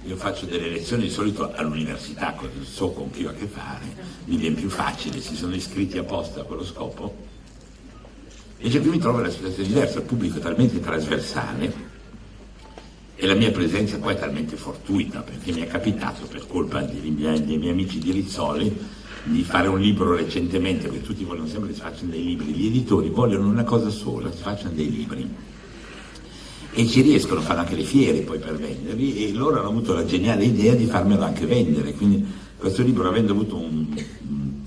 io faccio delle lezioni di solito all'università, so con chi ho a che fare, mi viene più facile, si sono iscritti apposta a quello scopo, e qui mi trovo in una situazione diversa, il pubblico è talmente trasversale e la mia presenza qua è talmente fortuita, perché mi è capitato, per colpa dei miei amici di Rizzoli, di fare un libro recentemente, perché tutti vogliono sempre che si facciano dei libri, gli editori vogliono una cosa sola, si facciano dei libri, e ci riescono, fanno anche le fiere poi per venderli, e loro hanno avuto la geniale idea di farmelo anche vendere, quindi questo libro, avendo avuto un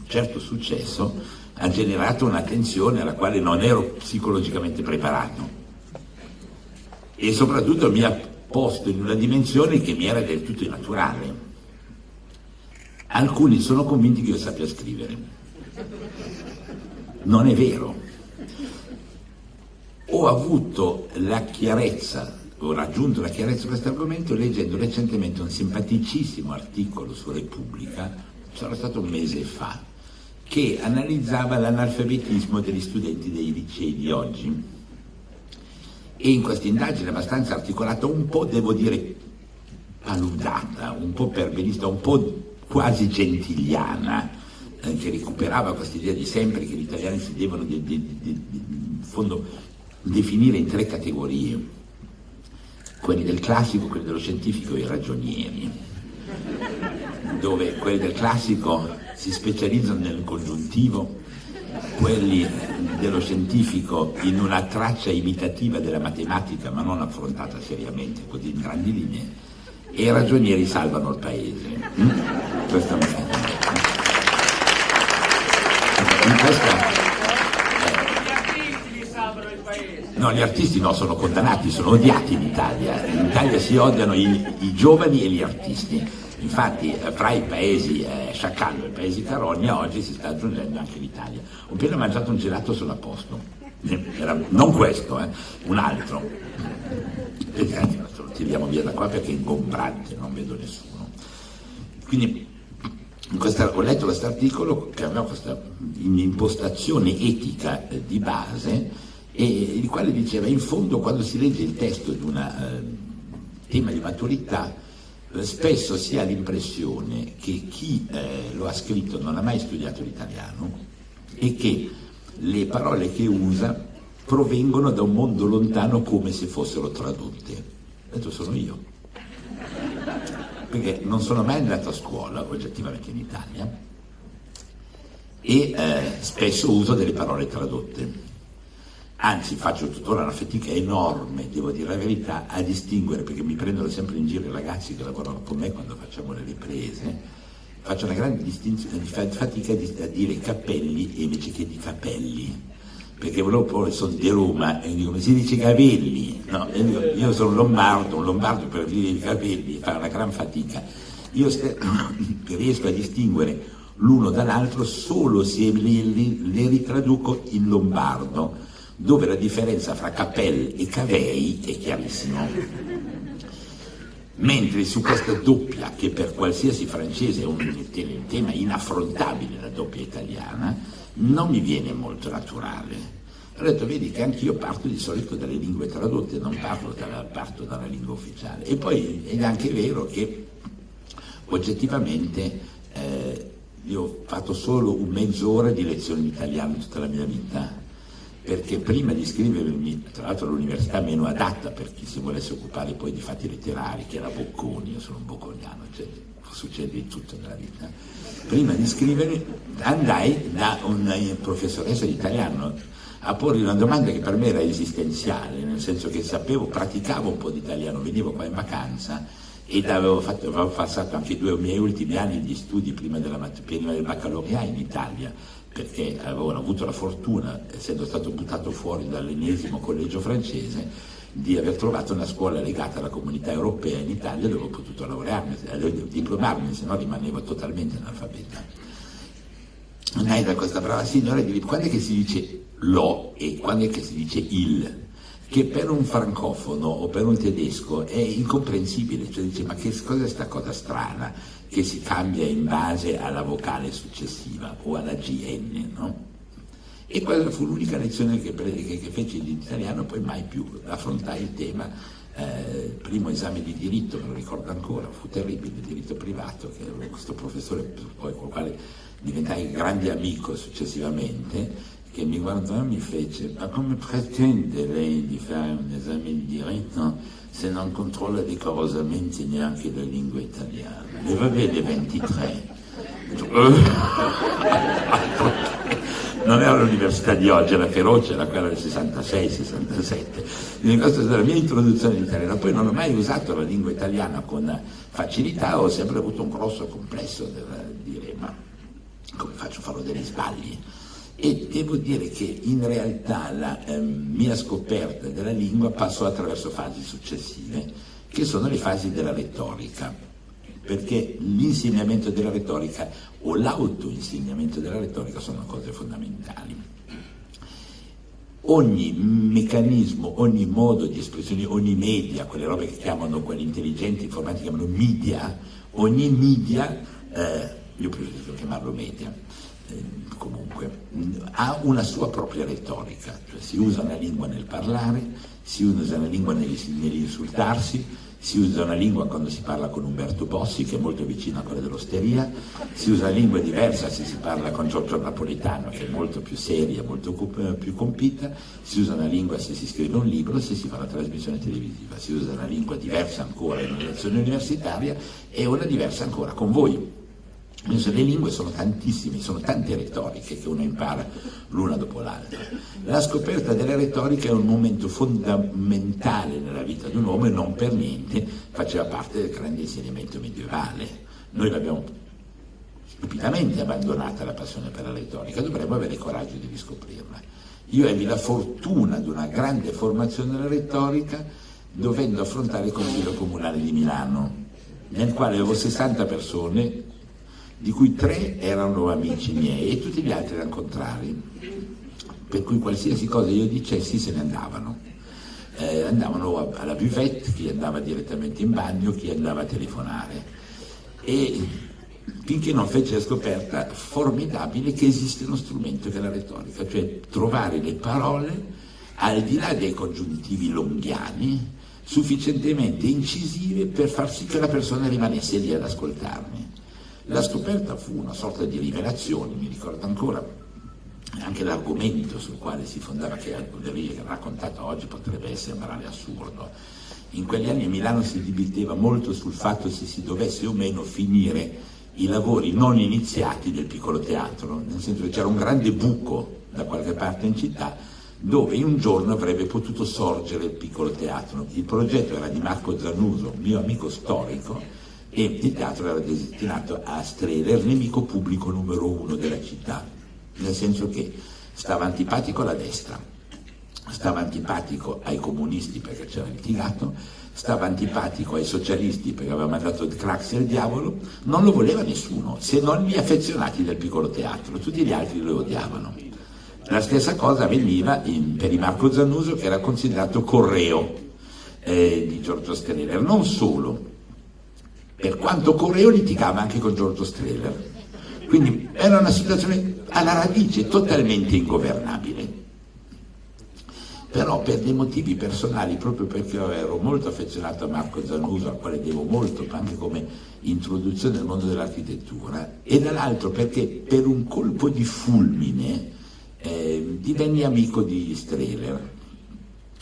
certo successo, ha generato un'attenzione alla quale non ero psicologicamente preparato, e soprattutto mi ha posto in una dimensione che mi era del tutto innaturale. Alcuni sono convinti che io sappia scrivere. Non è vero. Ho avuto la chiarezza, ho raggiunto la chiarezza su questo argomento leggendo recentemente un simpaticissimo articolo su Repubblica, sarà stato un mese fa, che analizzava l'analfabetismo degli studenti dei licei di oggi. E in questa indagine abbastanza articolata, un po' devo dire paludata, un po' perbenista, un po' quasi gentiliana, che recuperava questa idea di sempre che gli italiani si devono in fondo definire in 3 categorie: quelli del classico, quelli dello scientifico e i ragionieri, dove quelli del classico si specializzano nel congiuntivo, quelli dello scientifico in una traccia imitativa della matematica ma non affrontata seriamente, così in grandi linee, e i ragionieri salvano il paese. Questo è un No, gli artisti no, sono condannati, sono odiati in Italia. In Italia si odiano i giovani e gli artisti. Infatti fra i paesi sciacallo e i paesi carogna oggi si sta aggiungendo anche l'Italia. Ho appena mangiato un gelato sono a posto. Non questo, un altro. Lo tiriamo via da qua perché è ingombrante, non vedo nessuno. Quindi ho letto questo articolo che aveva questa impostazione etica di base, e il quale diceva, in fondo, quando si legge il testo di un tema di maturità, spesso si ha l'impressione che chi lo ha scritto non ha mai studiato l'italiano e che le parole che usa provengono da un mondo lontano come se fossero tradotte. Detto sono io, perché non sono mai andato a scuola oggettivamente in Italia e spesso uso delle parole tradotte. Anzi, faccio tuttora una fatica enorme, devo dire la verità, a distinguere, perché mi prendono sempre in giro i ragazzi che lavorano con me quando facciamo le riprese, faccio una grande fatica a dire cappelli invece che di capelli, perché poi sono di Roma e dico, si dice capelli, no? Io sono un lombardo per dire i capelli, fa una gran fatica. Io riesco a distinguere l'uno dall'altro solo se le ritraduco in lombardo, dove la differenza fra capelli e cavei è chiarissima. Mentre su questa doppia, che per qualsiasi francese è un tema inaffrontabile, la doppia italiana, non mi viene molto naturale. Ho detto, vedi che anch'io parto di solito dalle lingue tradotte, non parto dalla lingua ufficiale. E poi è anche vero che oggettivamente io ho fatto solo mezz'ora di lezioni di italiano tutta la mia vita, perché prima di iscrivermi, tra l'altro all'università meno adatta per chi si volesse occupare poi di fatti letterari, che era Bocconi, io sono un bocconiano, cioè succede di tutto nella vita, prima di iscrivermi andai da una professoressa di italiano a porre una domanda che per me era esistenziale, nel senso che praticavo un po' di italiano, venivo qua in vacanza ed avevo passato anche 2 miei ultimi anni di studi prima del baccalaureato in Italia, perché avevo avuto la fortuna, essendo stato buttato fuori dall'ennesimo collegio francese, di aver trovato una scuola legata alla comunità europea in Italia dove ho potuto laurearmi, diplomarmi, se no rimanevo totalmente analfabeta. Andai da questa brava signora e gli dico, quando è che si dice lo e quando è che si dice il? Che per un francofono o per un tedesco è incomprensibile, cioè dice, ma che cosa è sta cosa strana che si cambia in base alla vocale successiva o alla GN, no? E quella fu l'unica lezione che feci di italiano, poi mai più affrontai il tema primo esame di diritto, me lo ricordo ancora, fu terribile, diritto privato, che questo professore poi con il quale diventai grande amico successivamente, che mi guardò e mi fece: ma come pretende lei di fare un esame di diritto se non controlla decorosamente neanche la lingua italiana? E va bene 23. Non era l'università di oggi, era feroce, era quella del 66-67. Questa è la mia introduzione all'italiano. Poi non ho mai usato la lingua italiana con facilità, ho sempre avuto un grosso complesso del dire: ma come faccio a fare degli sbagli? E devo dire che in realtà la mia scoperta della lingua passò attraverso fasi successive, che sono le fasi della retorica, perché l'insegnamento della retorica o l'autoinsegnamento della retorica sono cose fondamentali. Ogni meccanismo, ogni modo di espressione, ogni media, quelle robe che chiamano, quelli intelligenti informatici chiamano media, ogni media, io preferisco chiamarlo media, comunque, ha una sua propria retorica, cioè si usa una lingua nel parlare, si usa una lingua nell'insultarsi, si usa una lingua quando si parla con Umberto Bossi, che è molto vicino a quella dell'Osteria, si usa una lingua diversa se si parla con Giorgio Napolitano, che è molto più seria, molto più compita, si usa una lingua se si scrive un libro, se si fa una trasmissione televisiva, si usa una lingua diversa ancora in una lezione universitaria e una diversa ancora con voi. Le lingue sono tantissime, sono tante retoriche che uno impara l'una dopo l'altra. La scoperta della retorica è un momento fondamentale nella vita di un uomo e non per niente faceva parte del grande insegnamento medievale. Noi l'abbiamo stupidamente abbandonata la passione per la retorica, dovremmo avere il coraggio di riscoprirla. Io ebbi la fortuna di una grande formazione nella retorica dovendo affrontare il Consiglio Comunale di Milano, nel quale avevo 60 persone, di cui 3 erano amici miei e tutti gli altri erano contrari, per cui qualsiasi cosa io dicessi se ne andavano. Andavano alla buvette, chi andava direttamente in bagno, chi andava a telefonare. E finché non fece la scoperta formidabile che esiste uno strumento che è la retorica, cioè trovare le parole al di là dei congiuntivi longhiani sufficientemente incisive per far sì che la persona rimanesse lì ad ascoltarmi. La scoperta fu una sorta di rivelazione, mi ricordo ancora, anche l'argomento sul quale si fondava, che raccontato oggi potrebbe sembrare assurdo. In quegli anni a Milano si dibatteva molto sul fatto se si dovesse o meno finire i lavori non iniziati del piccolo teatro, nel senso che c'era un grande buco da qualche parte in città dove in un giorno avrebbe potuto sorgere il piccolo teatro. Il progetto era di Marco Zannuso, mio amico storico, e il teatro era destinato a Strehler, nemico pubblico numero 1 della città, nel senso che stava antipatico alla destra, stava antipatico ai comunisti perché c'era litigato, stava antipatico ai socialisti perché aveva mandato il Craxi al diavolo, non lo voleva nessuno, se non gli affezionati del piccolo teatro, tutti gli altri lo odiavano. La stessa cosa avveniva per i Marco Zannuso, che era considerato correo di Giorgio Strehler, non solo, per quanto correo litigava anche con Giorgio Strehler, quindi era una situazione alla radice totalmente ingovernabile. Però per dei motivi personali, proprio perché io ero molto affezionato a Marco Zannuso, al quale devo molto anche come introduzione al mondo dell'architettura, e dall'altro perché per un colpo di fulmine divenni amico di Strehler,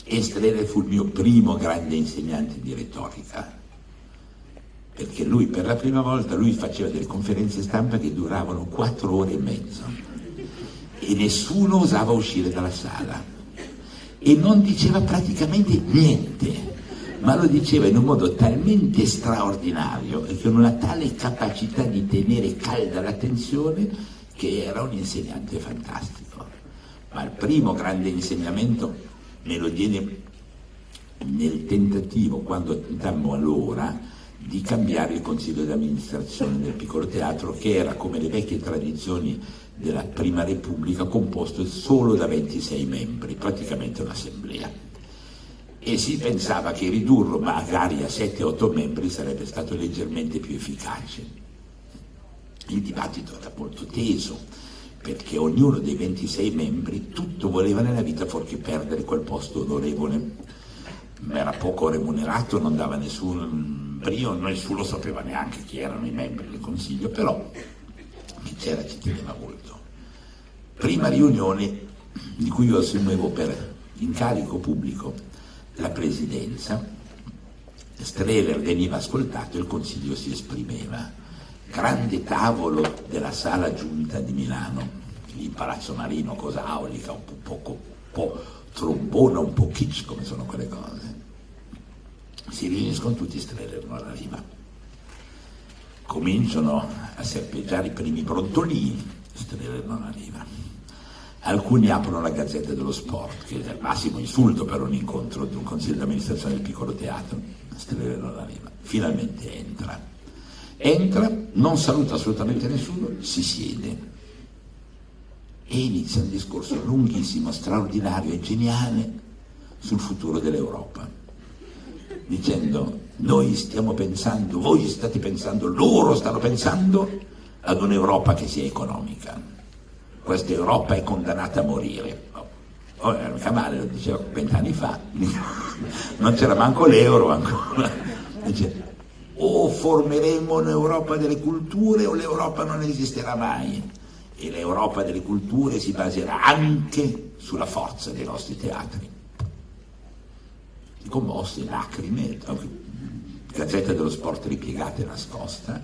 e Strehler fu il mio primo grande insegnante di retorica, perché lui per la prima volta faceva delle conferenze stampa che duravano 4 ore e mezzo e nessuno osava uscire dalla sala e non diceva praticamente niente, ma lo diceva in un modo talmente straordinario e con una tale capacità di tenere calda l'attenzione che era un insegnante fantastico. Ma il primo grande insegnamento me lo diede nel tentativo, quando tentammo allora di cambiare il consiglio di amministrazione del piccolo teatro, che era, come le vecchie tradizioni della Prima Repubblica, composto solo da 26 membri, praticamente un'assemblea. E si pensava che ridurlo magari a 7-8 membri sarebbe stato leggermente più efficace. Il dibattito era molto teso, perché ognuno dei 26 membri tutto voleva nella vita fuorché perdere quel posto onorevole. era poco remunerato, non dava nessun brio, nessuno sapeva neanche chi erano i membri del Consiglio, però chi c'era ci teneva molto. Prima riunione di cui io assumevo per incarico pubblico la presidenza, Strehler veniva ascoltato e il Consiglio si esprimeva. Grande tavolo della Sala Giunta di Milano, lì in Palazzo Marino, cosa aulica, un po' trombona, un po' kitsch come sono quelle cose. Si riuniscono tutti, Strehler non arriva. Cominciano a serpeggiare i primi brontolini, Strehler non arriva. Alcuni aprono la Gazzetta dello Sport, che è il massimo insulto per un incontro di un consiglio di amministrazione del piccolo teatro. Strehler non arriva. Finalmente entra, non saluta assolutamente nessuno, si siede e inizia un discorso lunghissimo, straordinario e geniale sul futuro dell'Europa, dicendo: noi stiamo pensando, voi state pensando, loro stanno pensando ad un'Europa che sia economica. Questa Europa è condannata a morire. Era mica male, lo diceva 20 anni fa, non c'era manco l'euro ancora. Dice: o formeremo un'Europa delle culture o l'Europa non esisterà mai, e l'Europa delle culture si baserà anche sulla forza dei nostri teatri. Commossi, lacrime, Gazzetta dello Sport ripiegata e nascosta,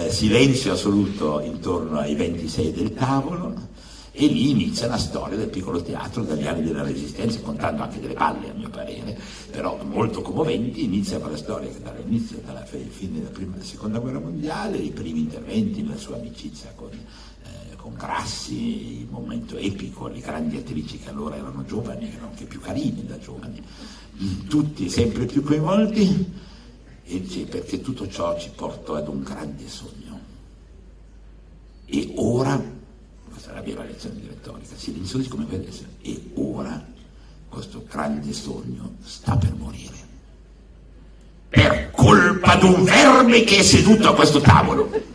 silenzio assoluto intorno ai 26 del tavolo, e lì inizia la storia del piccolo teatro dagli anni della Resistenza, contando anche delle palle a mio parere, però molto commoventi. Inizia con la storia che dall'inizio, dalla fine della prima e della seconda guerra mondiale, i primi interventi, la sua amicizia con Grassi, il momento epico, le grandi attrici che allora erano giovani, erano anche più carini da giovani, tutti sempre più coinvolti, e dice: perché tutto ciò ci portò ad un grande sogno. E ora, questa è la vera lezione di retorica, silenziosi come può essere, e ora questo grande sogno sta per morire. Per colpa di un verme che è seduto a questo tavolo.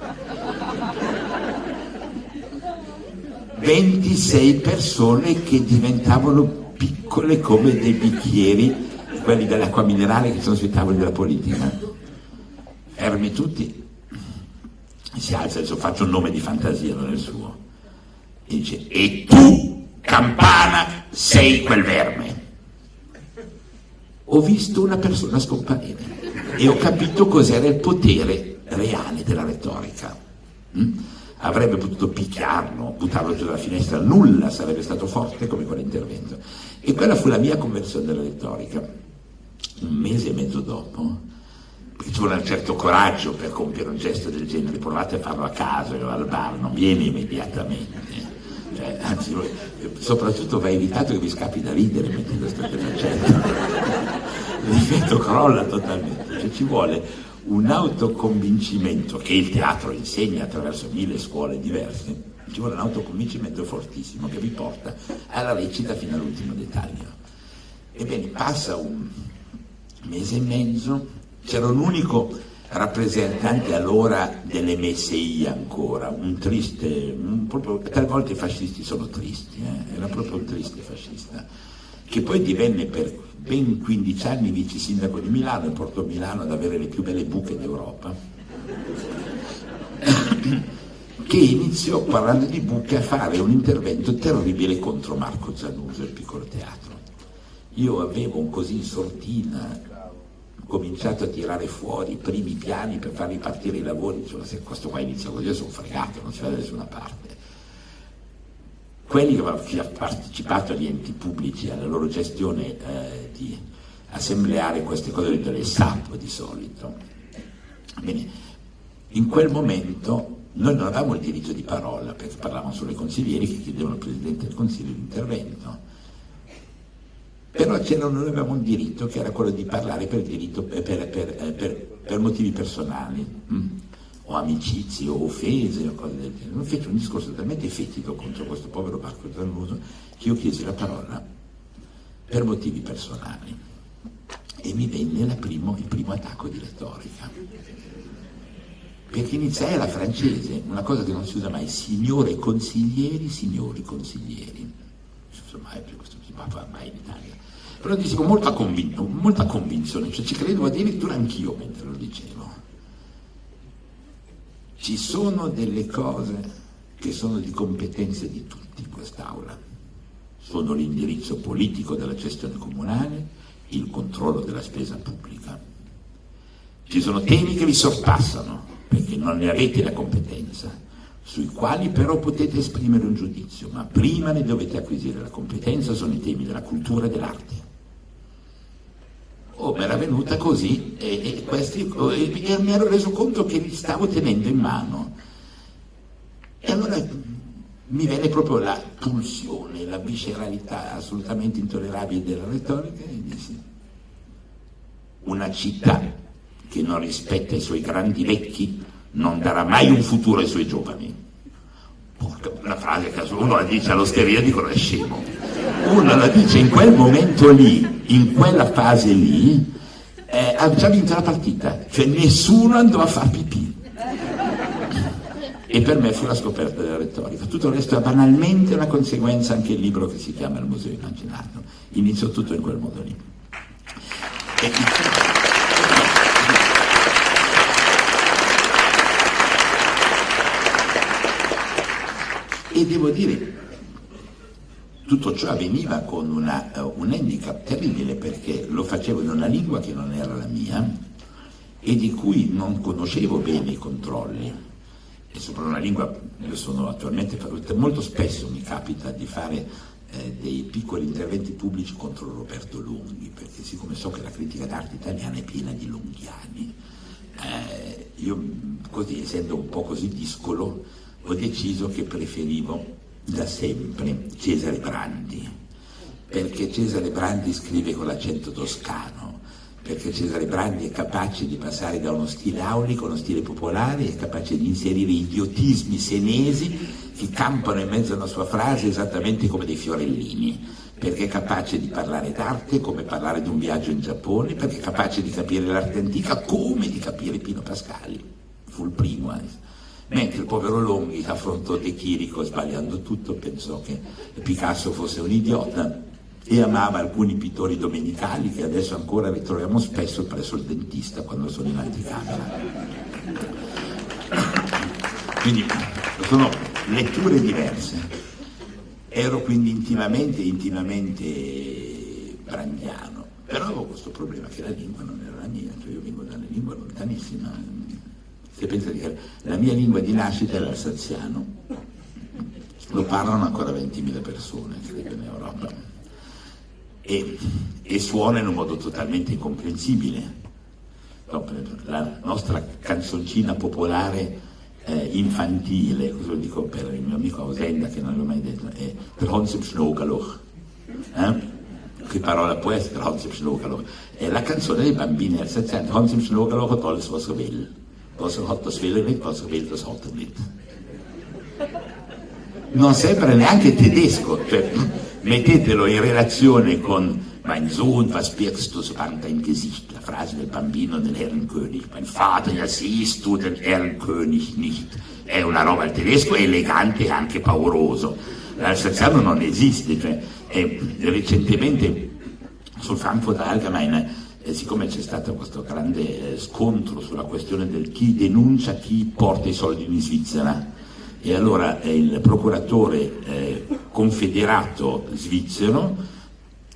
26 persone che diventavano piccole come dei bicchieri, quelli dell'acqua minerale che sono sui tavoli della politica. Fermi tutti, si alza, adesso faccio un nome di fantasia, non è il suo, e dice: e tu, Campana, sei quel verme. Ho visto una persona scomparire e ho capito cos'era il potere reale della retorica. Avrebbe potuto picchiarlo, buttarlo giù dalla finestra, nulla sarebbe stato forte come quell'intervento. E quella fu la mia conversione della retorica. Un mese e mezzo dopo, perché ci vuole un certo coraggio per compiere un gesto del genere, provate a farlo a caso al bar, non viene immediatamente. Cioè, anzi, soprattutto va evitato che vi scappi da ridere mentre lo state facendo. L'effetto crolla totalmente. Cioè, ci vuole un autoconvincimento che il teatro insegna attraverso 1000 scuole diverse, ci vuole un autoconvincimento fortissimo che vi porta alla recita fino all'ultimo dettaglio. Ebbene, passa un mese e mezzo, c'era un unico rappresentante allora dell'MSI ancora, un triste, proprio, talvolta i fascisti sono tristi, era proprio un triste fascista, che poi divenne per ben 15 anni vice sindaco di Milano e portò Milano ad avere le più belle buche d'Europa, che iniziò, parlando di buche, a fare un intervento terribile contro Marco Zanuso e il piccolo teatro. Io avevo così in sortina cominciato a tirare fuori i primi piani per far ripartire i lavori, dicevo: se questo qua inizia così io sono fregato, non si va da nessuna parte. Quelli che avevano partecipato agli enti pubblici, alla loro gestione di assembleare queste cose, delle SAP di solito. Bene, in quel momento noi non avevamo il diritto di parola, perché parlavano solo i consiglieri che chiedevano al Presidente del Consiglio l'intervento. Però noi avevamo un diritto che era quello di parlare per motivi personali, o amicizie, o offese, o cose del genere. Non fece un discorso talmente fetido contro questo povero Marco Zanuso che io chiesi la parola per motivi personali e mi venne il primo attacco di retorica, perché iniziai alla francese, una cosa che non si usa mai: signori consiglieri, questo non si fa mai in Italia. Però dissi con molta convinzione, cioè ci credevo addirittura anch'io mentre lo dicevo. Ci sono delle cose che sono di competenza di tutti in quest'Aula. Sono l'indirizzo politico della gestione comunale, il controllo della spesa pubblica. Ci sono temi che vi sorpassano, perché non ne avete la competenza, sui quali però potete esprimere un giudizio, ma prima ne dovete acquisire la competenza. Sono i temi della cultura e dell'arte. Mi era venuta così e mi ero reso conto che li stavo tenendo in mano. E allora mi venne proprio la pulsione, la visceralità assolutamente intollerabile della retorica e dissi: una città che non rispetta i suoi grandi vecchi non darà mai un futuro ai suoi giovani. Una frase che uno la dice all'osteria e dicono è scemo. Uno la dice in quel momento lì, in quella fase lì, ha già vinto la partita, cioè nessuno andò a far pipì. E per me fu la scoperta della retorica. Tutto il resto è banalmente una conseguenza, anche il libro che si chiama Il Museo Immaginario. Iniziò tutto in quel modo lì. E devo dire, tutto ciò avveniva con un handicap terribile, perché lo facevo in una lingua che non era la mia e di cui non conoscevo bene i controlli. E sopra una lingua, io sono attualmente, molto spesso mi capita di fare dei piccoli interventi pubblici contro Roberto Lunghi, perché siccome so che la critica d'arte italiana è piena di lunghiani, io così, essendo un po' così discolo, ho deciso che preferivo da sempre Cesare Brandi, perché Cesare Brandi scrive con l'accento toscano, perché Cesare Brandi è capace di passare da uno stile aulico a uno stile popolare, è capace di inserire idiotismi senesi che campano in mezzo alla sua frase esattamente come dei fiorellini, perché è capace di parlare d'arte come parlare di un viaggio in Giappone, perché è capace di capire l'arte antica come di capire Pino Pascali, fu il primo. Mentre il povero Longhi affrontò De Chirico sbagliando tutto, pensò che Picasso fosse un idiota e amava alcuni pittori domenicali che adesso ancora ritroviamo spesso presso il dentista quando sono in anticamera. Quindi sono letture diverse. Ero quindi intimamente brandiano, però avevo questo problema che la lingua non era la mia, cioè io vengo da una lingua lontanissima. Se pensate che la mia lingua di nascita è l'alsaziano, lo parlano ancora 20.000 persone, credo, in Europa, e suona in un modo totalmente incomprensibile. La nostra canzoncina popolare infantile, cosa lo dico per il mio amico Ausenda che non l'ho mai detto, è der Hans im Schnogaloch. Che parola può essere der Hans im Schnogaloch? È la canzone dei bambini alsaziani. Hans im Schnogaloch hat alles was will. Was hat das will nicht, was will das hat nicht. Non sembra neanche tedesco, cioè, mettetelo in relazione con mein Sohn, was birgst du so an dein Gesicht, la frase del bambino del Herrenkönig, mein Vater, ja siehst du den Herrenkönig nicht, è una roba, il tedesco è elegante e anche pauroso, l'alsaziano non esiste, cioè, recentemente sul Frankfurt Allgemeine, siccome c'è stato questo grande scontro sulla questione del chi denuncia chi porta i soldi in Svizzera, e allora il procuratore confederato svizzero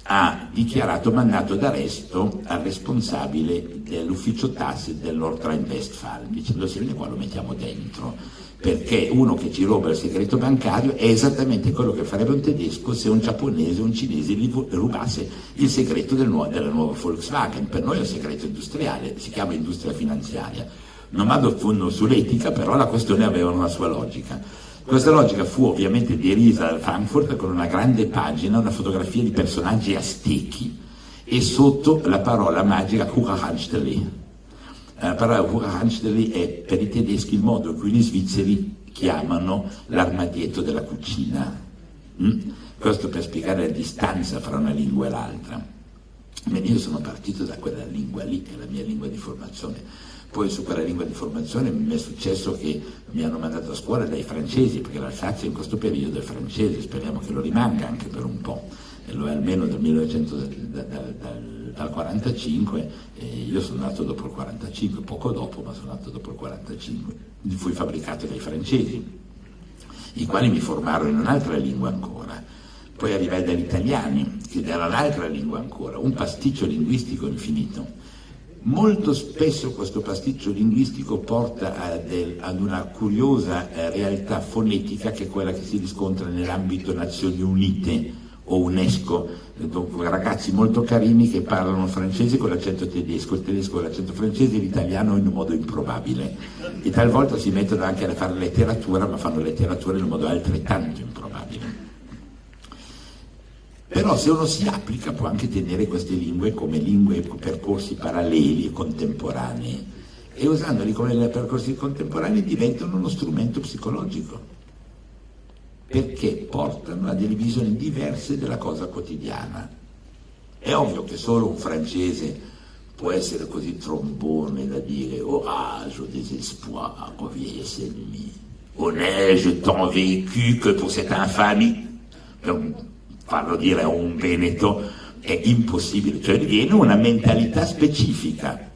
ha dichiarato mandato d'arresto al responsabile dell'ufficio tasse del Nordrhein-Westfalen, dicendo: se viene qua lo mettiamo dentro, perché uno che ci ruba il segreto bancario è esattamente quello che farebbe un tedesco se un giapponese o un cinese gli rubasse il segreto della nuova Volkswagen. Per noi è un segreto industriale, si chiama industria finanziaria. Non vado a fondo sull'etica, però la questione aveva una sua logica. Questa logica fu ovviamente derisa da Frankfurt con una grande pagina, una fotografia di personaggi aztechi e sotto la parola magica Kuchenstelle. La parola Kuchenstelle è per i tedeschi il modo in cui gli svizzeri chiamano l'armadietto della cucina. Questo per spiegare la distanza fra una lingua e l'altra. Io sono partito da quella lingua lì, che è la mia lingua di formazione. Poi su quella lingua di formazione mi è successo che mi hanno mandato a scuola dai francesi, perché l'Alsazia in questo periodo è francese, speriamo che lo rimanga anche per un po'. lo è almeno dal 1945, io sono nato dopo il 45, poco dopo, ma sono nato dopo il 45, fui fabbricato dai francesi, i quali mi formarono in un'altra lingua ancora. Poi arrivai dagli italiani, che era un'altra lingua ancora, un pasticcio linguistico infinito. Molto spesso questo pasticcio linguistico porta ad una curiosa realtà fonetica, che è quella che si riscontra nell'ambito Nazioni Unite o UNESCO, ragazzi molto carini che parlano francese con l'accento tedesco, il tedesco con l'accento francese e l'italiano in un modo improbabile, e talvolta si mettono anche a fare letteratura, ma fanno letteratura in un modo altrettanto improbabile. Però se uno si applica può anche tenere queste lingue come lingue percorsi paralleli e contemporanei, e usandoli come percorsi contemporanei diventano uno strumento psicologico, perché portano a delle visioni diverse della cosa quotidiana. È ovvio che solo un francese può essere così trombone da dire orage, désespoir, vieillesse ennemie, o n'ai-je tant vécu que pour cette infamie. Farlo dire a un veneto è impossibile, cioè viene una mentalità specifica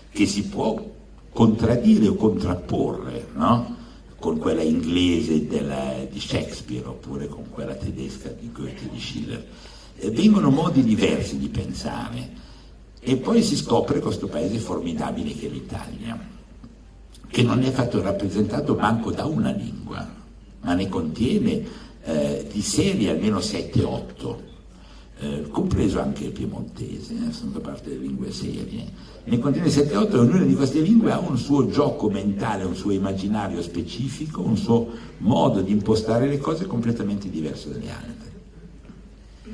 che si può contraddire o contrapporre, no? Con quella inglese di Shakespeare oppure con quella tedesca di Goethe, di Schiller. Vengono modi diversi di pensare, e poi si scopre questo paese formidabile che è l'Italia, che non è fatto rappresentato manco da una lingua, ma ne contiene di serie almeno 7-8, compreso anche il piemontese, sono parte delle lingue serie. Ne contiene 7-8 e ognuna di queste lingue ha un suo gioco mentale, un suo immaginario specifico, un suo modo di impostare le cose completamente diverso dalle altre.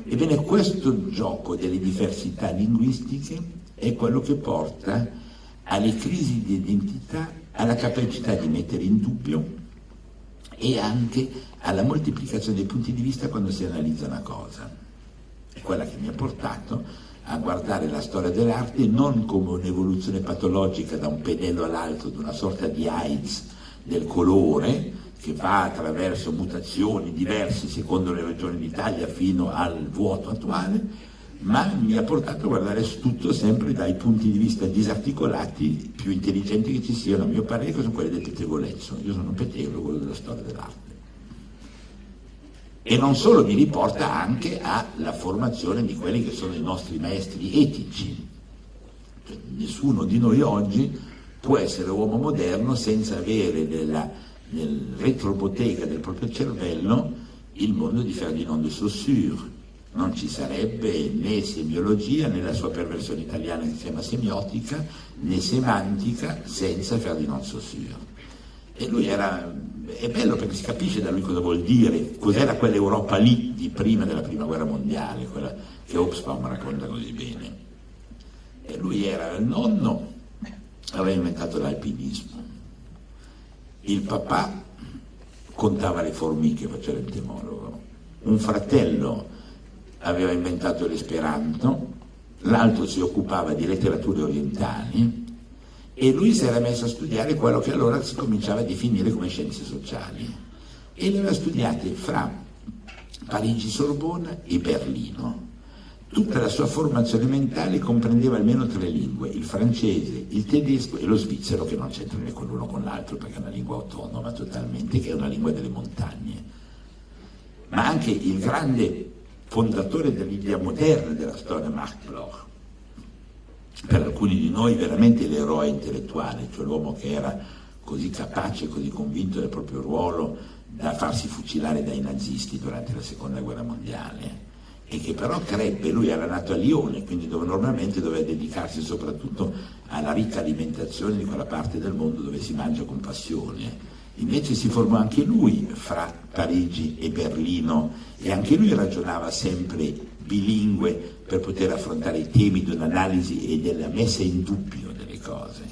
Ebbene, questo gioco delle diversità linguistiche è quello che porta alle crisi di identità, alla capacità di mettere in dubbio e anche alla moltiplicazione dei punti di vista quando si analizza una cosa. È quella che mi ha portato a guardare la storia dell'arte non come un'evoluzione patologica da un pennello all'altro, di una sorta di AIDS del colore che va attraverso mutazioni diverse secondo le regioni d'Italia fino al vuoto attuale, ma mi ha portato a guardare tutto sempre dai punti di vista disarticolati più intelligenti che ci siano, a mio parere, che sono quelli del pettegolezzo. Io sono un pettegolo, quello della storia dell'arte. E non solo, mi riporta anche alla formazione di quelli che sono i nostri maestri etici. Cioè, nessuno di noi oggi può essere uomo moderno senza avere nel retrobottega del proprio cervello il mondo di Ferdinand de Saussure. Non ci sarebbe né semiologia, né la sua perversione italiana che si chiama semiotica, né semantica senza Ferdinand Saussure. E lui è bello perché si capisce da lui cosa vuol dire, cos'era quell'Europa lì di prima della prima guerra mondiale, quella che Hobsbawm racconta così bene. E lui era il nonno, aveva inventato l'alpinismo, il papà contava le formiche, faceva l'entomologo, un fratello aveva inventato l'esperanto, l'altro si occupava di letterature orientali, e lui si era messo a studiare quello che allora si cominciava a definire come scienze sociali, e le aveva studiate fra Parigi, Sorbona e Berlino. Tutta la sua formazione mentale comprendeva almeno 3 lingue, il francese, il tedesco e lo svizzero, che non c'entra né con l'uno con l'altro perché è una lingua autonoma totalmente, che è una lingua delle montagne. Ma anche il grande fondatore dell'idea moderna della storia, Marc Bloch, per alcuni di noi veramente l'eroe intellettuale, cioè l'uomo che era così capace, così convinto del proprio ruolo da farsi fucilare dai nazisti durante la seconda guerra mondiale, e che però crebbe, lui era nato a Lione, quindi dove normalmente doveva dedicarsi soprattutto alla ricca alimentazione di quella parte del mondo dove si mangia con passione. Invece si formò anche lui fra Parigi e Berlino, e anche lui ragionava sempre bilingue per poter affrontare i temi dell'analisi e della messa in dubbio delle cose.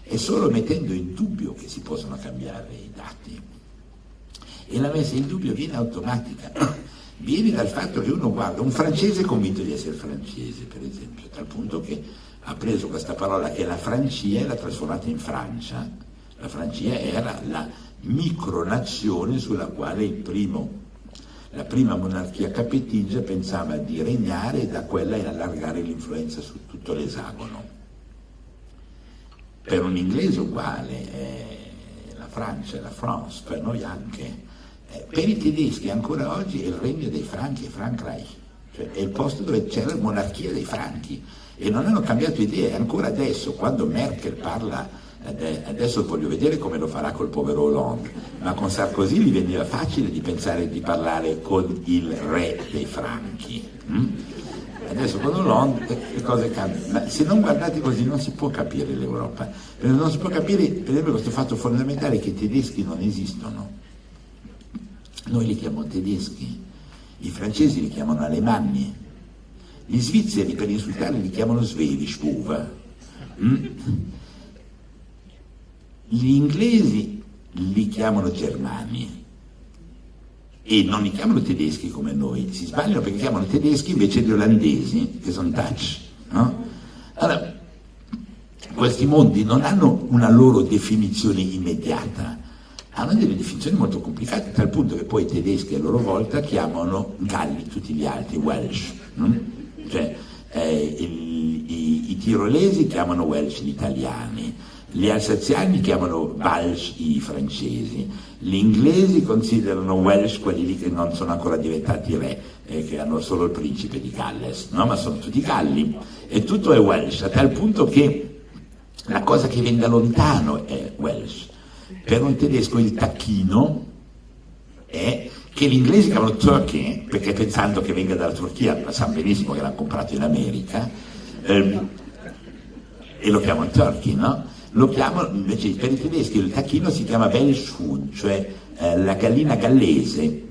È solo mettendo in dubbio che si possono cambiare i dati, e la messa in dubbio viene automatica, viene dal fatto che uno guarda un francese convinto di essere francese, per esempio, tal punto che ha preso questa parola che è la Francia e l'ha trasformata in Francia. La Francia era la micronazione sulla quale il primo La prima monarchia capetigia pensava di regnare e da quella in allargare l'influenza su tutto l'esagono. Per un inglese uguale, la Francia e la France, per noi anche. Per i tedeschi ancora oggi è il regno dei Franchi, Frankreich, cioè è il posto dove c'è la monarchia dei Franchi e non hanno cambiato idea. Ancora adesso, quando Merkel parla, adesso voglio vedere come lo farà col povero Hollande, ma con Sarkozy gli veniva facile di pensare di parlare con il re dei Franchi. Adesso con Hollande le cose cambiano, ma se non guardate così non si può capire l'Europa, non si può capire per esempio questo fatto fondamentale che i tedeschi non esistono. Noi li chiamiamo tedeschi, i francesi li chiamano alemanni, gli svizzeri per insultarli li chiamano Sverischbuva, gli inglesi li chiamano germani e non li chiamano tedeschi come noi, si sbagliano perché chiamano tedeschi invece di olandesi, che sono Dutch, no? Allora, questi mondi non hanno una loro definizione immediata, hanno delle definizioni molto complicate, tal punto che poi i tedeschi a loro volta chiamano galli tutti gli altri, Welsh, cioè i tirolesi chiamano Welsh gli italiani, gli alsaziani chiamano Welsh i francesi, gli inglesi considerano Welsh quelli lì che non sono ancora diventati re, che hanno solo il principe di Galles, no? Ma sono tutti galli, e tutto è Welsh, a tal punto che la cosa che viene da lontano è Welsh. Per un tedesco il tacchino è che gli inglesi chiamano turkey, perché pensando che venga dalla Turchia, ma sanno benissimo che l'hanno comprato in America, e lo chiamano turkey, no? Lo chiamano, invece per i tedeschi il tacchino si chiama Welschhuhn, cioè la gallina gallese.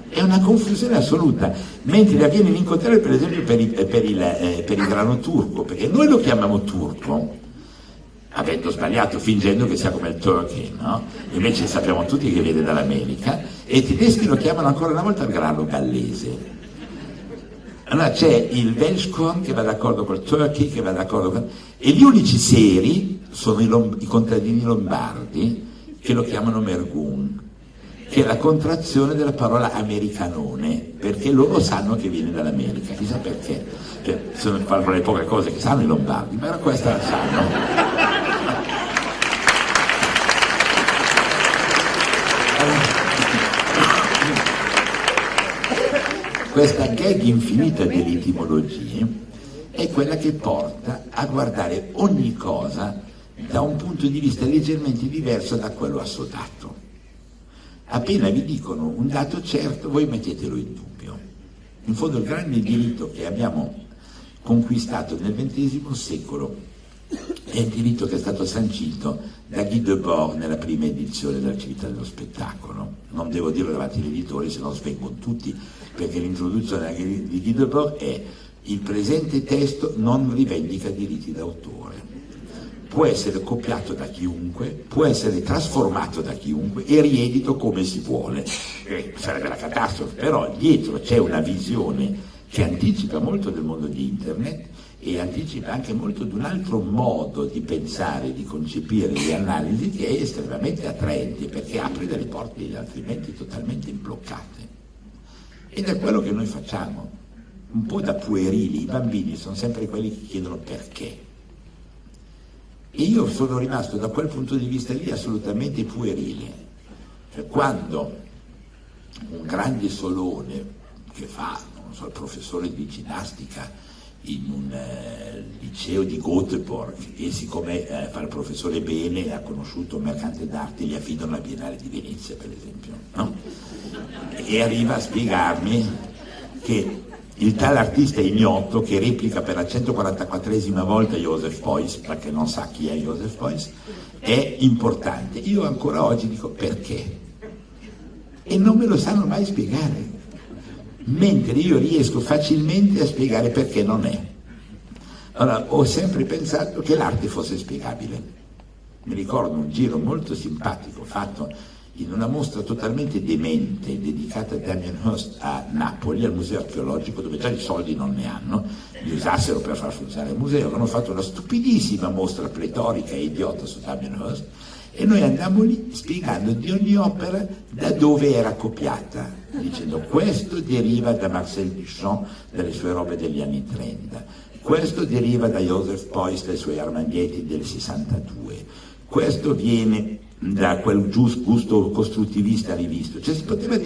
È una confusione assoluta, mentre la viene in incontrare per esempio per il grano turco, perché noi lo chiamiamo turco, avendo sbagliato, fingendo che sia come il turkey, no? Invece sappiamo tutti che viene dall'America, e i tedeschi lo chiamano ancora una volta il grano gallese. Allora c'è il Welschkorn che va d'accordo col turkey, che va d'accordo con... e gli unici seri sono i contadini lombardi che lo chiamano Mergun, che è la contrazione della parola americanone, perché loro sanno che viene dall'America, chissà perché, cioè, sono le poche cose che sanno i lombardi, ma questa la sanno. Questa gag infinita delle etimologie è quella che porta a guardare ogni cosa da un punto di vista leggermente diverso da quello assodato. Appena vi dicono un dato certo, voi mettetelo in dubbio. In fondo il grande diritto che abbiamo conquistato nel XX secolo è il diritto che è stato sancito da Guy Debord nella prima edizione della Civiltà dello Spettacolo. Non devo dirlo davanti agli editori, se no svengono tutti, perché l'introduzione di Guy Debord è: il presente testo non rivendica diritti d'autore, può essere copiato da chiunque, può essere trasformato da chiunque e riedito come si vuole. Sarebbe la catastrofe, però dietro c'è una visione che anticipa molto del mondo di Internet e anticipa anche molto di un altro modo di pensare, di concepire le analisi, che è estremamente attraente, perché apre delle porte altrimenti totalmente bloccate. Ed è quello che noi facciamo, un po' da puerili. I bambini sono sempre quelli che chiedono perché. E io sono rimasto da quel punto di vista lì assolutamente puerile. Cioè, quando un grande Solone che fa, non so, il professore di ginnastica in un liceo di Göteborg, e siccome fa il professore bene, ha conosciuto un mercante d'arte, gli affidano la Biennale di Venezia per esempio, no? E arriva a spiegarmi che il tale artista ignoto che replica per la 144esima volta Joseph Beuys, perché non sa chi è Joseph Beuys, è importante. Io ancora oggi dico perché, e non me lo sanno mai spiegare, mentre io riesco facilmente a spiegare perché non è. Allora, ho sempre pensato che l'arte fosse spiegabile. Mi ricordo un giro molto simpatico fatto in una mostra totalmente demente dedicata a Damien Hirst a Napoli, al museo archeologico, dove già i soldi non ne hanno, li usassero per far funzionare il museo. Hanno fatto una stupidissima mostra pletorica e idiota su Damien Hirst, E noi andammo lì spiegando di ogni opera da dove era copiata, dicendo questo deriva da Marcel Duchamp, dalle sue robe degli anni 30, questo deriva da Joseph Beuys, dai suoi Armandietti del 62, questo viene da quel gusto costruttivista rivisto, cioè si poteva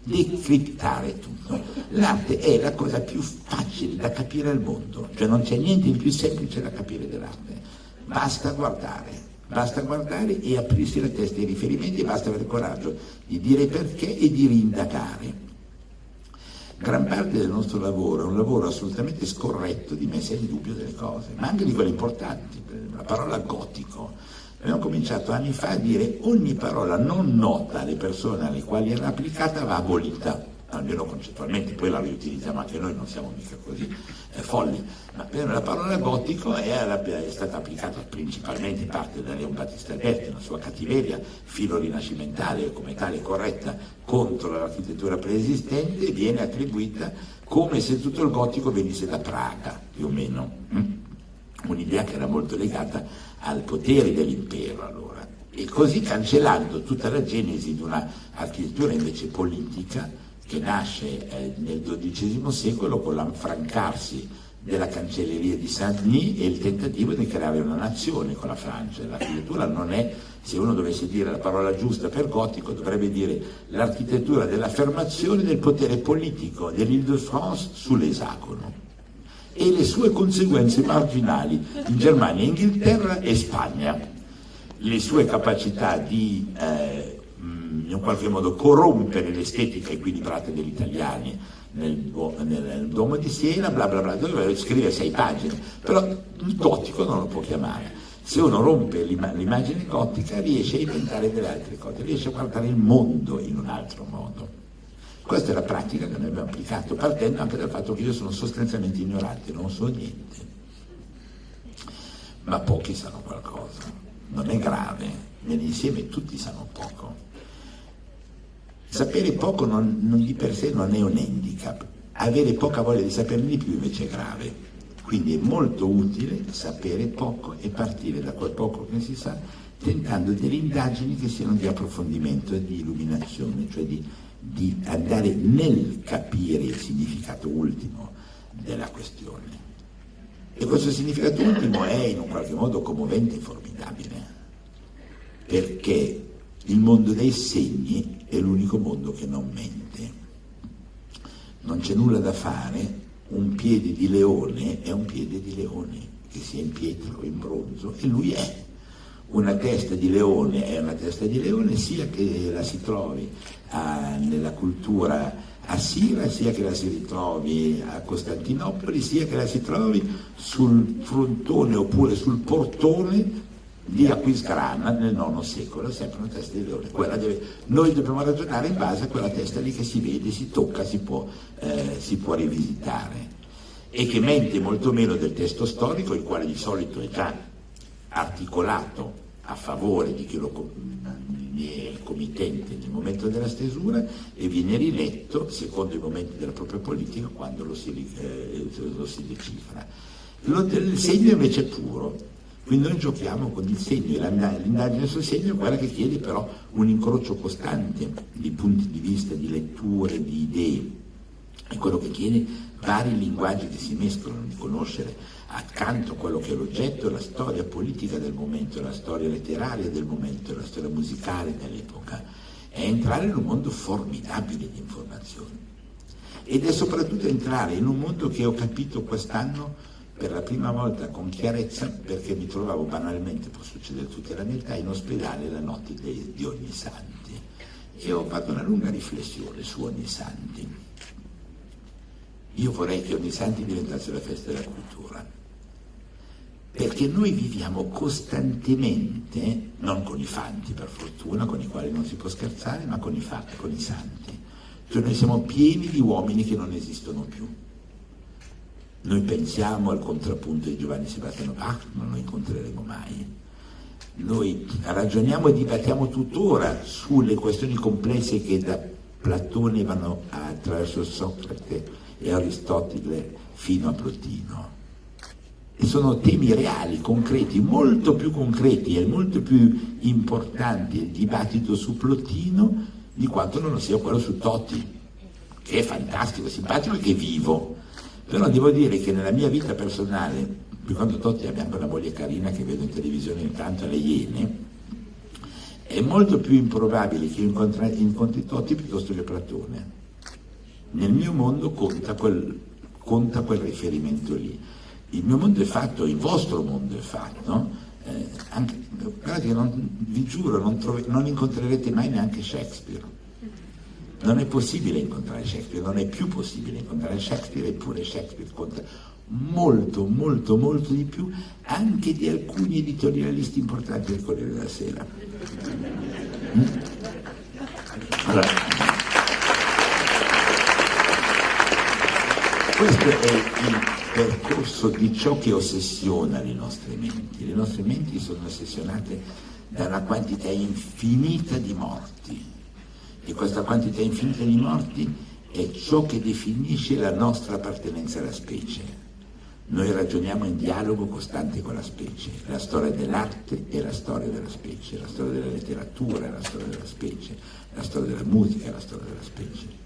decriptare tutto. L'arte è la cosa più facile da capire al mondo, cioè non c'è niente di più semplice da capire dell'arte, basta guardare e aprirsi la testa ai riferimenti, basta avere il coraggio di dire perché e di rindagare. Gran parte del nostro lavoro è un lavoro assolutamente scorretto di messa in dubbio delle cose, ma anche di quelle importanti. La parola gotico, abbiamo cominciato anni fa a dire ogni parola non nota alle persone alle quali era applicata va abolita, almeno concettualmente, poi la riutilizziamo anche noi, non siamo mica così folli, ma per la parola gotico è stata applicata principalmente in parte da Leon Battista Alberti, una sua cattiveria filo rinascimentale, come tale corretta contro l'architettura preesistente, viene attribuita come se tutto il gotico venisse da Praga, più o meno, un'idea che era molto legata al potere dell'impero allora, e così cancellando tutta la genesi di una architettura invece politica che nasce nel XII secolo con l'affrancarsi della cancelleria di Saint-Denis e il tentativo di creare una nazione con la Francia. L'architettura non è, se uno dovesse dire la parola giusta per gotico, dovrebbe dire l'architettura dell'affermazione del potere politico dell'Île-de-France sull'esagono e le sue conseguenze marginali in Germania, Inghilterra e Spagna, le sue capacità di in qualche modo corrompere l'estetica equilibrata degli italiani nel Duomo di Siena, bla bla bla, dove scrive 6 pagine, però il gotico non lo può chiamare. Se uno rompe l'immagine gotica riesce a inventare delle altre cose, riesce a guardare il mondo in un altro modo. Questa è la pratica che noi abbiamo applicato, partendo anche dal fatto che io sono sostanzialmente ignorante, non so niente, ma pochi sanno qualcosa, non è grave, nell'insieme tutti sanno poco. Sapere poco di per sé non è un handicap, avere poca voglia di saperne di più invece è grave, quindi è molto utile sapere poco e partire da quel poco che si sa, tentando delle indagini che siano di approfondimento e di illuminazione, cioè di andare nel capire il significato ultimo della questione. E questo significato ultimo è in un qualche modo commovente e formidabile, perché il mondo dei segni è l'unico mondo che non mente. Non c'è nulla da fare, un piede di leone è un piede di leone, che sia in pietra o in bronzo, e lui è. Una testa di leone è una testa di leone, sia che la si trovi nella cultura assira, sia che la si ritrovi a Costantinopoli, sia che la si trovi sul frontone oppure sul portone di Aquisgrana nel IX secolo, è sempre una testa di leone. Noi dobbiamo ragionare in base a quella testa lì che si vede, si tocca, si può rivisitare, e che mente molto meno del testo storico, il quale di solito è già articolato a favore di chi è il committente nel momento della stesura e viene riletto secondo i momenti della propria politica quando lo si decifra. Il segno invece è puro. Quindi noi giochiamo con il segno, e l'indagine sul segno è quella che chiede però un incrocio costante di punti di vista, di letture, di idee, è quello che chiede vari linguaggi che si mescolano, di conoscere accanto a quello che è l'oggetto, la storia politica del momento, la storia letteraria del momento, la storia musicale dell'epoca, è entrare in un mondo formidabile di informazioni. Ed è soprattutto entrare in un mondo che ho capito quest'anno per la prima volta con chiarezza, perché mi trovavo banalmente, può succedere tutta la mia età, in ospedale la notte di Ognissanti e ho fatto una lunga riflessione su Ognissanti. Io vorrei che Ognissanti diventasse la festa della cultura, perché noi viviamo costantemente, non con i fanti per fortuna, con i quali non si può scherzare, ma con i fatti, con i santi. Cioè noi siamo pieni di uomini che non esistono più. Noi pensiamo al contrappunto di Giovanni Sebastiano Bach, non lo incontreremo mai. Noi ragioniamo e dibattiamo tuttora sulle questioni complesse che da Platone vanno attraverso Socrate e Aristotele fino a Plotino. e sono temi reali, concreti, molto più concreti e molto più importanti il dibattito su Plotino di quanto non lo sia quello su Totti, che è fantastico, simpatico e che è vivo. Però devo dire che nella mia vita personale, di quando Totti abbiamo quella moglie carina che vedo in televisione intanto alle Iene, è molto più improbabile che io incontri Totti piuttosto che Platone. Nel mio mondo conta quel riferimento lì. Il mio mondo è fatto, il vostro mondo è fatto, guardate che vi giuro, non incontrerete mai neanche Shakespeare. Non è possibile incontrare Shakespeare, non è più possibile incontrare Shakespeare, eppure Shakespeare conta molto, molto, molto di più anche di alcuni editorialisti importanti del Corriere della Sera. Allora, questo è il percorso di ciò che ossessiona le nostre menti. Le nostre menti sono ossessionate da una quantità infinita di morti, e questa quantità infinita di morti è ciò che definisce la nostra appartenenza alla specie. Noi ragioniamo in dialogo costante con la specie. La storia dell'arte è la storia della specie, la storia della letteratura è la storia della specie, la storia della musica è la storia della specie.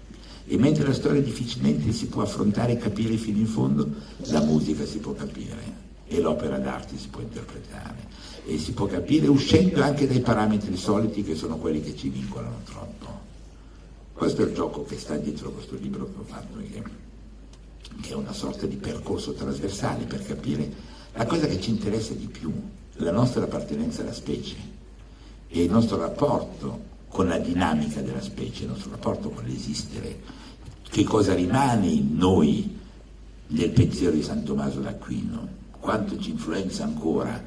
E mentre la storia difficilmente si può affrontare e capire fino in fondo, la musica si può capire e l'opera d'arte si può interpretare e si può capire uscendo anche dai parametri soliti che sono quelli che ci vincolano troppo. Questo è il gioco che sta dietro questo libro che ho fatto, che è una sorta di percorso trasversale per capire la cosa che ci interessa di più, la nostra appartenenza alla specie e il nostro rapporto con la dinamica della specie, il nostro rapporto con l'esistere, che cosa rimane in noi del pensiero di San Tommaso d'Aquino, quanto ci influenza ancora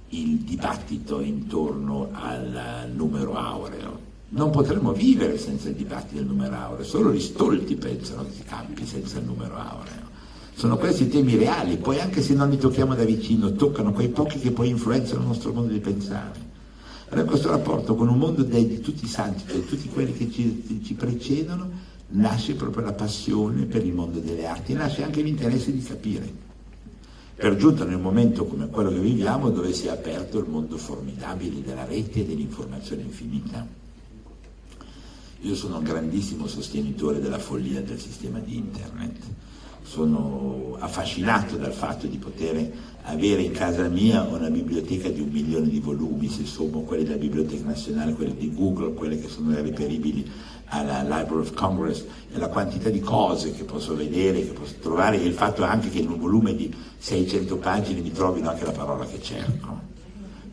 il dibattito intorno al numero aureo. Non potremmo vivere senza il dibattito del numero aureo, solo gli stolti pensano che si campi senza il numero aureo. Sono questi temi reali, poi anche se non li tocchiamo da vicino, toccano quei pochi che poi influenzano il nostro modo di pensare. Allora questo rapporto con un mondo di tutti i santi, cioè tutti quelli che ci precedono, nasce proprio la passione per il mondo delle arti, nasce anche l'interesse di capire. Per giunta nel momento come quello che viviamo, dove si è aperto il mondo formidabile della rete e dell'informazione infinita. Io sono un grandissimo sostenitore della follia del sistema di internet, sono affascinato dal fatto di poter avere in casa mia una biblioteca di 1 milione di volumi, se sommo quelli della Biblioteca Nazionale, quelli di Google, quelle che sono reperibili alla Library of Congress, e la quantità di cose che posso vedere, che posso trovare, e il fatto anche che in un volume di 600 pagine mi trovino anche la parola che cerco.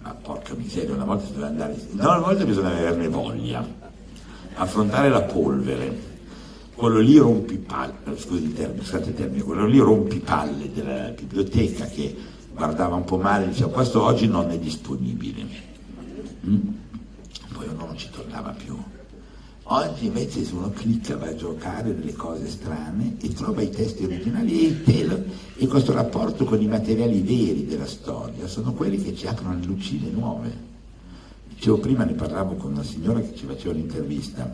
Ma porca miseria, una volta bisogna averne voglia. Affrontare la polvere, quello lì rompipalle della biblioteca che guardava un po' male, diceva questo oggi non è disponibile, poi uno non ci tornava più. Oggi invece se uno clicca va a giocare delle cose strane e trova i testi originali e questo rapporto con i materiali veri della storia sono quelli che ci aprono le lucine nuove. Dicevo prima, ne parlavo con una signora che ci faceva un'intervista,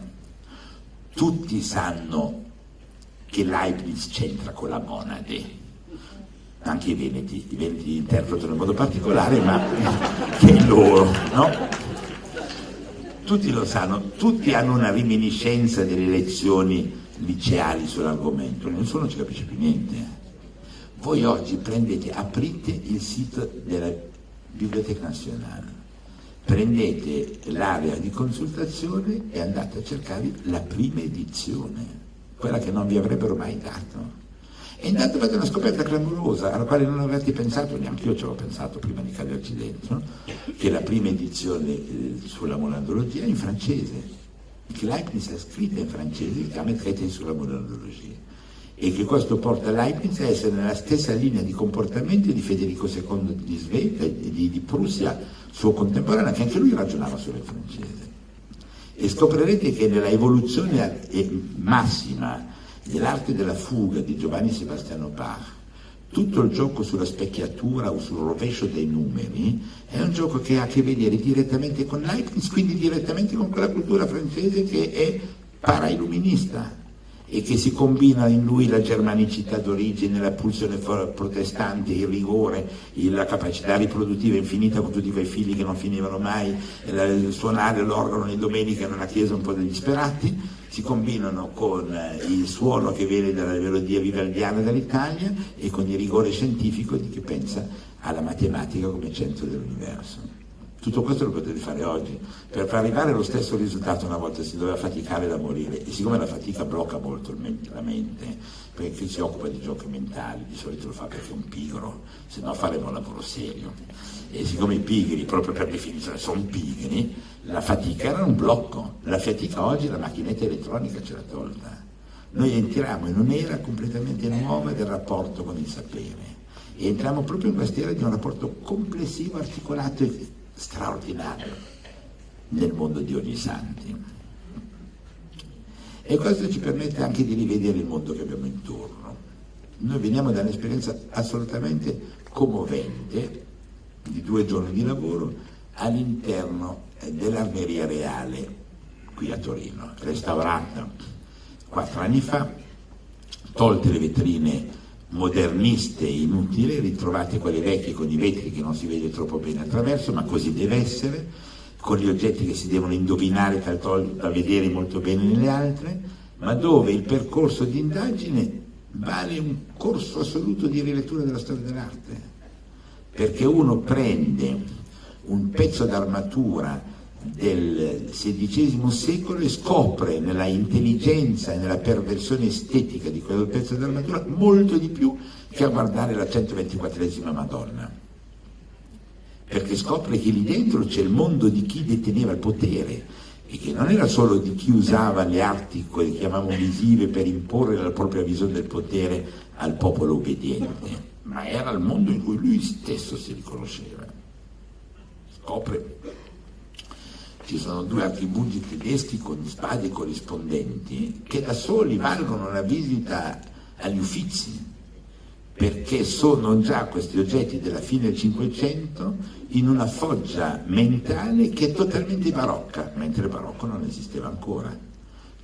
tutti sanno che Leibniz c'entra con la monade, anche i veneti interpretano in modo particolare, ma che è loro, no? Tutti lo sanno, tutti hanno una reminiscenza delle lezioni liceali sull'argomento, nessuno ci capisce più niente. Voi oggi aprite il sito della Biblioteca Nazionale, prendete l'area di consultazione e andate a cercare la prima edizione, quella che non vi avrebbero mai dato. E intanto fate una scoperta clamorosa alla quale non avete pensato, neanche io ci avevo pensato prima di caderci dentro, che la prima edizione sulla monadologia è in francese, che Leibniz ha scritta in francese, si chiama Traité sulla monadologia, e che questo porta Leibniz a essere nella stessa linea di comportamento di Federico II di Svevia e di Prussia, suo contemporaneo, che anche lui ragionava solo in francese. E scoprirete che nella evoluzione massima dell'arte della fuga di Giovanni Sebastiano Bach, tutto il gioco sulla specchiatura o sul rovescio dei numeri è un gioco che ha a che vedere direttamente con Leibniz, quindi direttamente con quella cultura francese che è parailluminista. e che si combina in lui la germanicità d'origine, la pulsione protestante, il rigore, la capacità riproduttiva infinita con tutti quei figli che non finivano mai, suonare l'organo di domenica nella chiesa un po' degli disperati, si combinano con il suono che viene dalla melodia vivaldiana dall'Italia e con il rigore scientifico di chi pensa alla matematica come centro dell'universo. Tutto questo lo potete fare oggi. Per arrivare allo stesso risultato una volta si doveva faticare da morire, e siccome la fatica blocca molto la mente, perché chi si occupa di giochi mentali di solito lo fa perché è un pigro, se no faremo un lavoro serio. E siccome i pigri, proprio per definizione, sono pigri, la fatica era un blocco. La fatica oggi la macchinetta elettronica ce l'ha tolta. Noi entriamo in un'era completamente nuova del rapporto con il sapere, e entriamo proprio in quest'era di un rapporto complessivo, articolato e straordinario nel mondo di Ognissanti. E questo ci permette anche di rivedere il mondo che abbiamo intorno. Noi veniamo da un'esperienza assolutamente commovente di 2 giorni di lavoro all'interno dell'Armeria Reale qui a Torino, restaurata 4 anni fa, tolte le vetrine moderniste e inutili, ritrovate quelle vecchie con i vetri che non si vede troppo bene attraverso, ma così deve essere, con gli oggetti che si devono indovinare da vedere molto bene nelle altre, ma dove il percorso di indagine vale un corso assoluto di rilettura della storia dell'arte, perché uno prende un pezzo d'armatura del XVI secolo e scopre nella intelligenza e nella perversione estetica di quel pezzo d'armatura molto di più che a guardare la 124esima Madonna, perché scopre che lì dentro c'è il mondo di chi deteneva il potere e che non era solo di chi usava le arti, quelle che chiamavamo visive, per imporre la propria visione del potere al popolo obbediente, ma era il mondo in cui lui stesso si riconosceva. Scopre ci sono 2 archibugi tedeschi con spade corrispondenti che da soli valgono una visita agli Uffizi, perché sono già questi oggetti della fine del Cinquecento in una foggia mentale che è totalmente barocca, mentre il barocco non esisteva ancora.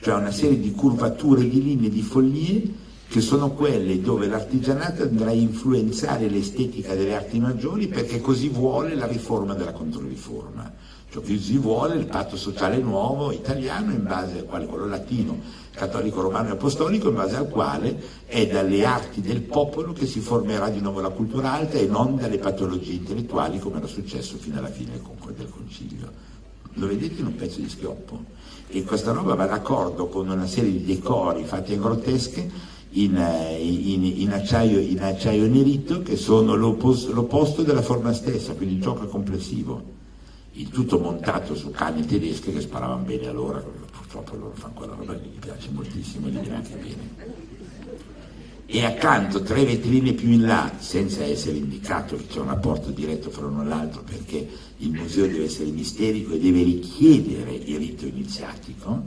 Cioè una serie di curvature, di linee, di follie che sono quelle dove l'artigianato andrà a influenzare l'estetica delle arti maggiori, perché così vuole la riforma della controriforma. Cioè così vuole il patto sociale nuovo italiano, in base al quale, quello latino, cattolico, romano e apostolico, in base al quale è dalle arti del popolo che si formerà di nuovo la cultura alta e non dalle patologie intellettuali, come era successo fino alla fine del Concilio. Lo vedete in un pezzo di schioppo? E questa roba va d'accordo con una serie di decori fatti a grottesche in acciaio nerito, che sono l'opposto della forma stessa, quindi il gioco è complessivo. Il tutto montato su canne tedesche che sparavano bene allora, purtroppo loro fanno quella roba lì, gli piace moltissimo, gli viene anche bene. E accanto 3 vetrine più in là, senza essere indicato che c'è un rapporto diretto fra uno e l'altro, perché il museo deve essere misterico e deve richiedere il rito iniziatico,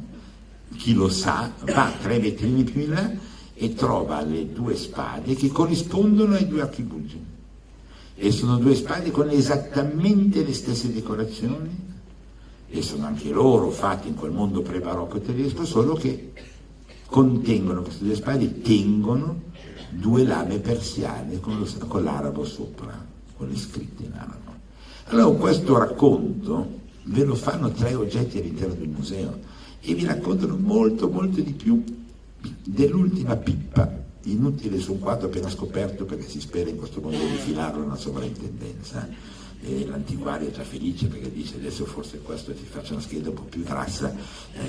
chi lo sa va 3 vetrine più in là e trova le 2 spade che corrispondono ai 2 archibugi. E sono 2 spade con esattamente le stesse decorazioni, e sono anche loro fatti in quel mondo pre-barocco tedesco, solo che contengono, queste 2 spade tengono 2 lame persiane con l'arabo sopra, con le scritte in arabo. Allora questo racconto ve lo fanno 3 oggetti all'interno del museo e vi raccontano molto molto di più dell'ultima pippa inutile su un quadro appena scoperto, perché si spera in questo modo di filarlo una sovrintendenza, e l'antiquario è già felice perché dice adesso forse questo si faccia una scheda un po' più grassa,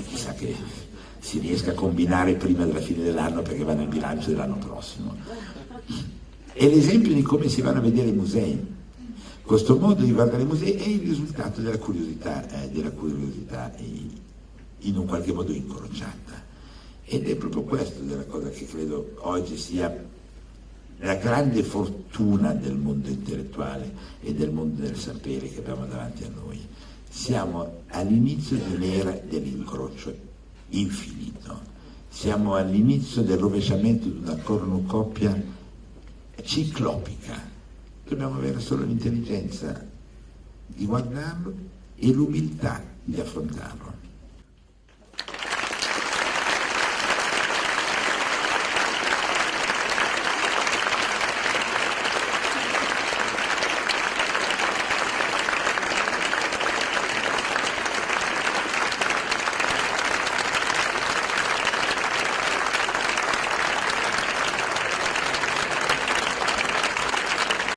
chissà che si riesca a combinare prima della fine dell'anno perché va nel bilancio dell'anno prossimo. È l'esempio di come si vanno a vedere i musei. Questo modo di guardare i musei è il risultato della curiosità in un qualche modo incrociata. Ed è proprio questa della cosa che credo oggi sia la grande fortuna del mondo intellettuale e del mondo del sapere che abbiamo davanti a noi. Siamo all'inizio di un'era dell'incrocio infinito, siamo all'inizio del rovesciamento di una cornucopia ciclopica. Dobbiamo avere solo l'intelligenza di guardarlo e l'umiltà di affrontarlo.